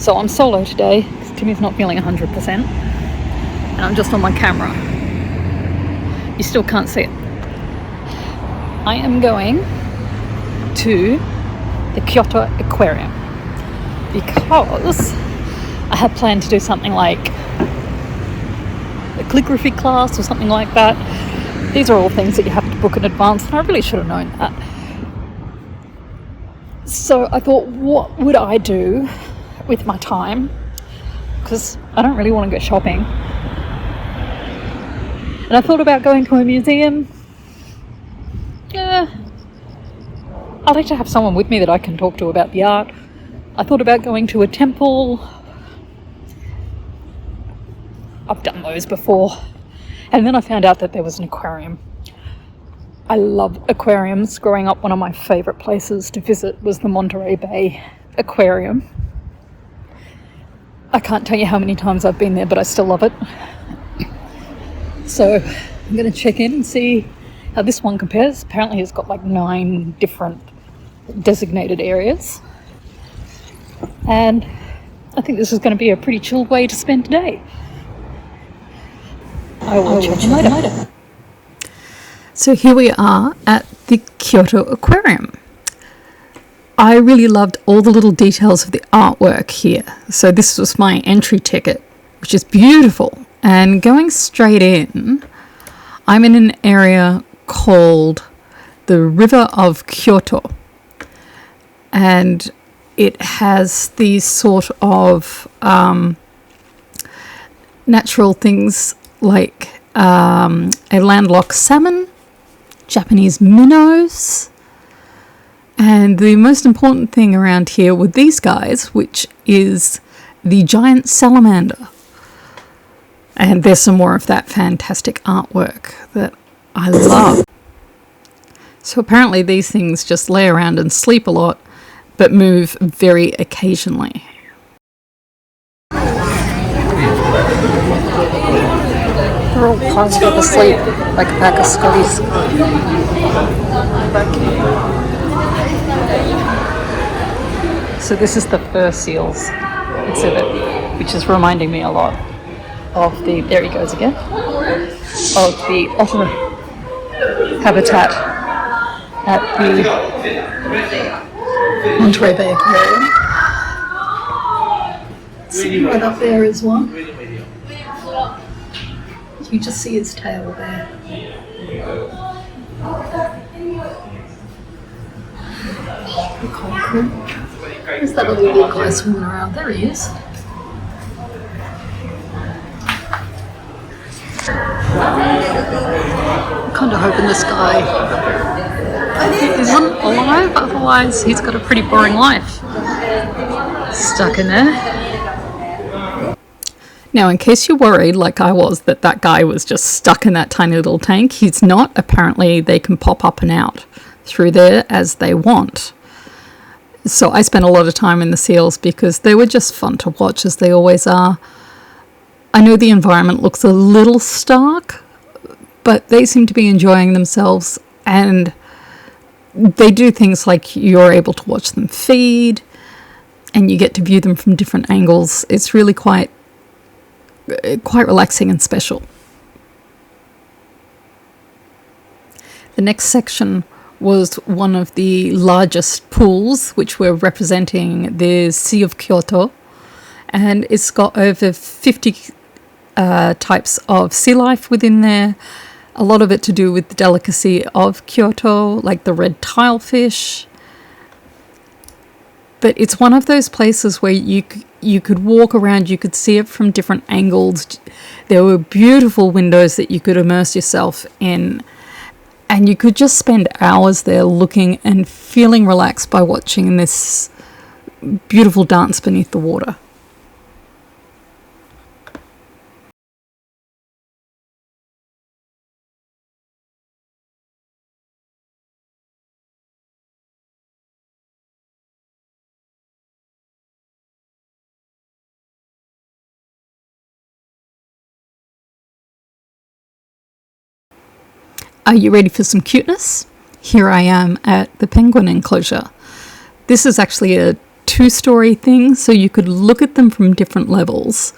So I'm solo today because Timmy's not feeling 100%, and I'm just on my camera. You still can't see it. I am going to the Kyoto Aquarium because I had planned to do something like a calligraphy class or something like that. These are all things that you have to book in advance, and I really should have known that. So I thought, what would I do with my time? Because I don't really want to go shopping. And I thought about going to a museum. Yeah, I like to have someone with me that I can talk to about the art. I thought about going to a temple. I've done those before. And then I found out that there was an aquarium. I love aquariums. Growing up, one of my favourite places to visit was the Monterey Bay Aquarium. I can't tell you how many times I've been there, but I still love it. So I'm going to check in and see how this one compares. Apparently it's got like 9 different designated areas. And I think this is going to be a pretty chilled way to spend today. I will check in later. So here we are at the Kyoto Aquarium. I really loved all the little details of the artwork here. So this was my entry ticket, which is beautiful. And going straight in, I'm in an area called the River of Kyoto. And it has these sort of natural things like a landlocked salmon, Japanese minnows, and the most important thing around here with these guys, which is the giant salamander. And there's some more of that fantastic artwork that I love. So apparently these things just lay around and sleep a lot, but move very occasionally. They're all puzzled up asleep like a pack of Scotties. So this is the fur seals exhibit, which is reminding me a lot of the, there he goes again, of the otter habitat at the Monterey Bay Aquarium. Sitting right up there is one. You just see his tail there. Cool. There's that little guy swimming around. There he is. I'm kind of hoping this guy isn't alive, otherwise he's got a pretty boring life. Stuck in there. Now, in case you're worried, like I was, that that guy was just stuck in that tiny little tank, he's not. Apparently, they can pop up and out through there as they want. So I spent a lot of time in the seals because they were just fun to watch, as they always are. I know the environment looks a little stark, but they seem to be enjoying themselves, and they do things like you're able to watch them feed, and you get to view them from different angles. It's really quite relaxing and special. The next section was one of the largest pools, which were representing the Sea of Kyoto, and it's got over 50 types of sea life within there. A lot of it to do with the delicacy of Kyoto, like the red tilefish. But it's one of those places where you could walk around, you could see it from different angles. There were beautiful windows that you could immerse yourself in, and you could just spend hours there looking and feeling relaxed by watching this beautiful dance beneath the water. Are you ready for some cuteness? Here I am at the penguin enclosure. This is actually a two-story thing, so you could look at them from different levels.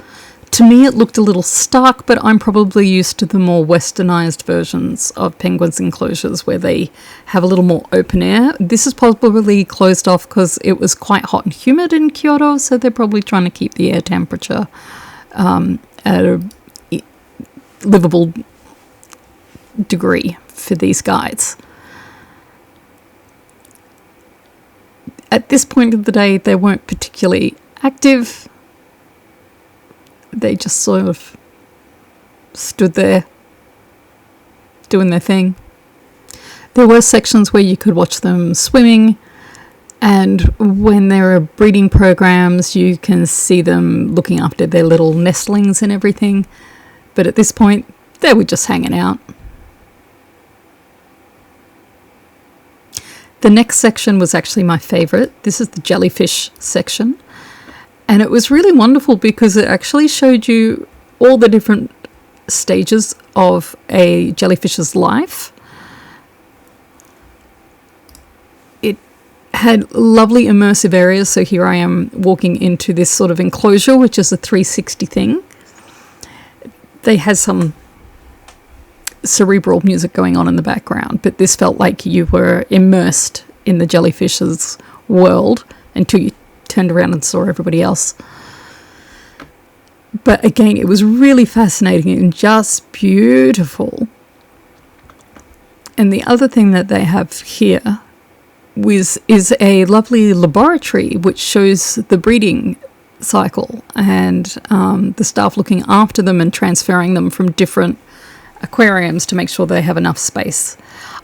To me, it looked a little stark, but I'm probably used to the more westernized versions of penguins' enclosures where they have a little more open air. This is probably closed off because it was quite hot and humid in Kyoto, so they're probably trying to keep the air temperature at a livable degree for these guys. At this point of the day, they weren't particularly active. They just sort of stood there doing their thing. There were sections where you could watch them swimming, and when there are breeding programs, you can see them looking after their little nestlings and everything. But at this point, they were just hanging out. The next section was actually my favourite. This is the jellyfish section. And it was really wonderful because it actually showed you all the different stages of a jellyfish's life. It had lovely immersive areas. So here I am walking into this sort of enclosure, which is a 360 thing. They had some cerebral music going on in the background, but this felt like you were immersed in the jellyfish's world until you turned around and saw everybody else. But again, it was really fascinating and just beautiful. And the other thing that they have here is a lovely laboratory which shows the breeding cycle and the staff looking after them and transferring them from different aquariums to make sure they have enough space.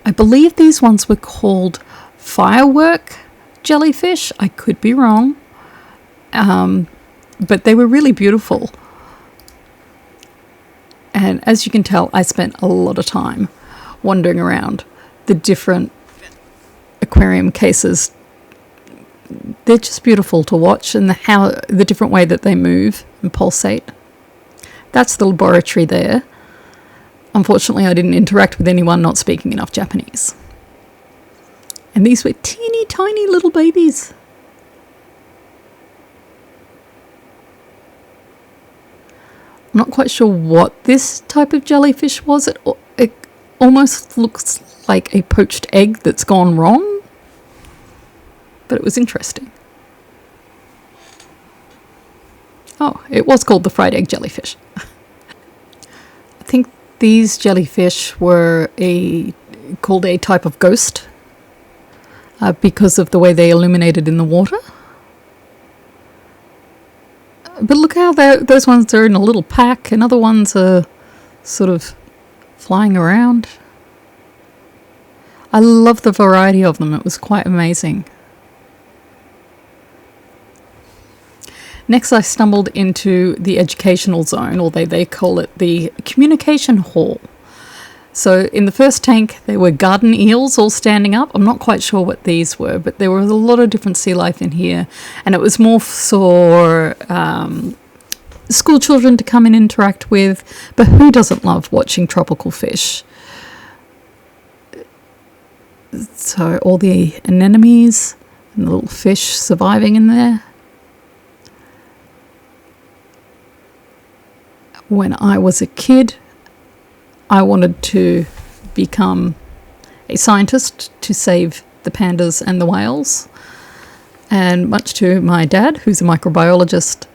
I believe these ones were called firework jellyfish. I could be wrong. But they were really beautiful. And as you can tell, I spent a lot of time wandering around the different aquarium cases. They're just beautiful to watch, and the different way that they move and pulsate. That's the laboratory there. Unfortunately, I didn't interact with anyone not speaking enough Japanese. And these were teeny tiny little babies. I'm not quite sure what this type of jellyfish was. It almost looks like a poached egg that's gone wrong. But it was interesting. Oh, it was called the fried egg jellyfish. I think these jellyfish were called a type of ghost because of the way they illuminated in the water. But look how those ones are in a little pack, and other ones are sort of flying around. I love the variety of them. It was quite amazing. Next, I stumbled into the educational zone, or they call it the communication hall. So in the first tank, there were garden eels all standing up. I'm not quite sure what these were, but there was a lot of different sea life in here. And it was more for school children to come and interact with. But who doesn't love watching tropical fish? So all the anemones and the little fish surviving in there. When I was a kid, I wanted to become a scientist to save the pandas and the whales. And much to my dad, who's a microbiologist,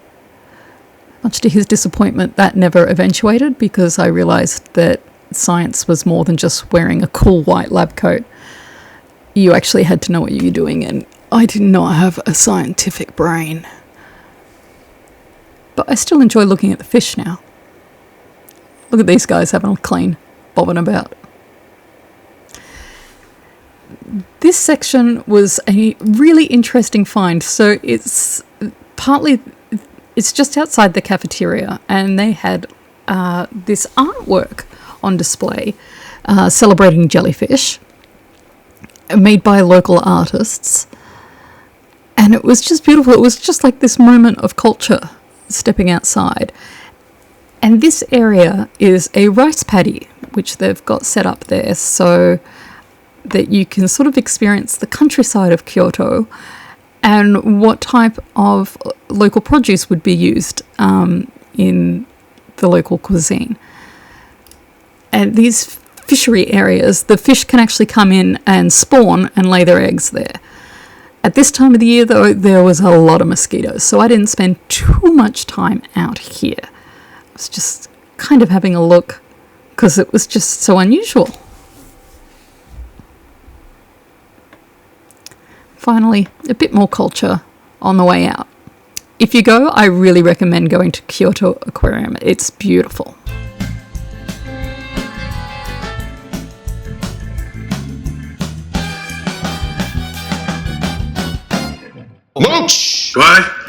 much to his disappointment, that never eventuated because I realized that science was more than just wearing a cool white lab coat. You actually had to know what you were doing, and I did not have a scientific brain. But I still enjoy looking at the fish now. Look at these guys having a clean, bobbing about. This section was a really interesting find. So it's just outside the cafeteria, and they had this artwork on display celebrating jellyfish, made by local artists. And it was just beautiful. It was just like this moment of culture stepping outside. And this area is a rice paddy, which they've got set up there so that you can sort of experience the countryside of Kyoto and what type of local produce would be used in the local cuisine. And these fishery areas, the fish can actually come in and spawn and lay their eggs there. At this time of the year, though, there was a lot of mosquitoes, so I didn't spend too much time out here. I was just kind of having a look because it was just so unusual. Finally, a bit more culture on the way out. If you go, I really recommend going to Kyoto Aquarium. It's beautiful. Mooch! What?